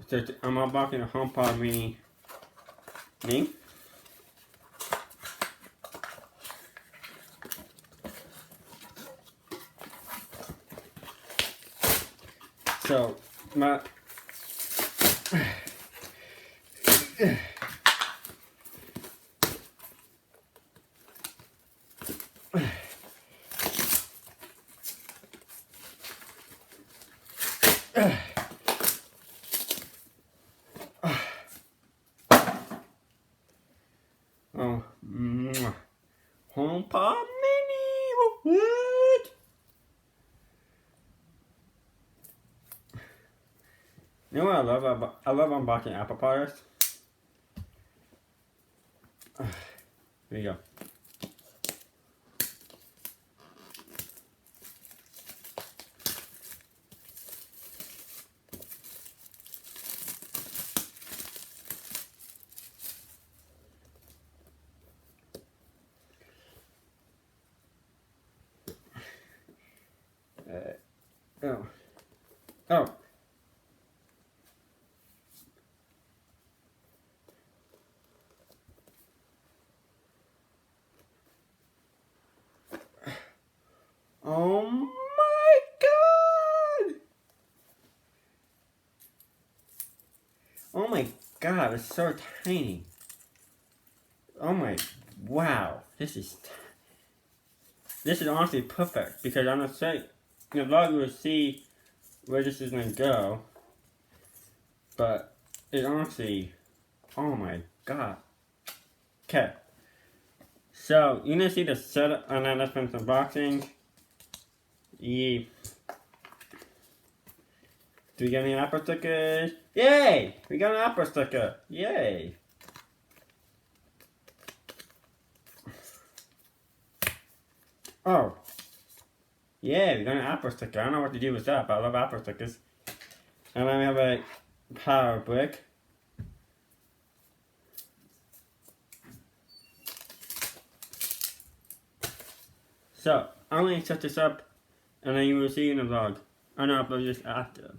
So I'm unboxing a HomePod mini. So my oh, HomePod mini. What? You know what I love? I love unboxing Apple products. Here you go. Oh. Oh. Oh my God! Oh my God, it's so tiny. Oh my, wow. This is honestly perfect because on the site, in the vlog you will see where this is gonna go. But it honestly, oh my God. Okay. So you're gonna see the setup, and then let's finish unboxing. Yeah. Do we get any Apple stickers? Yay! We got an Apple sticker. Yay! Oh. Yeah, we got an Apple sticker. I don't know what to do with that, but I love Apple stickers. And then we have a power brick. So, I'm going to set this up, and then you will see in the vlog. I'm going to upload this after.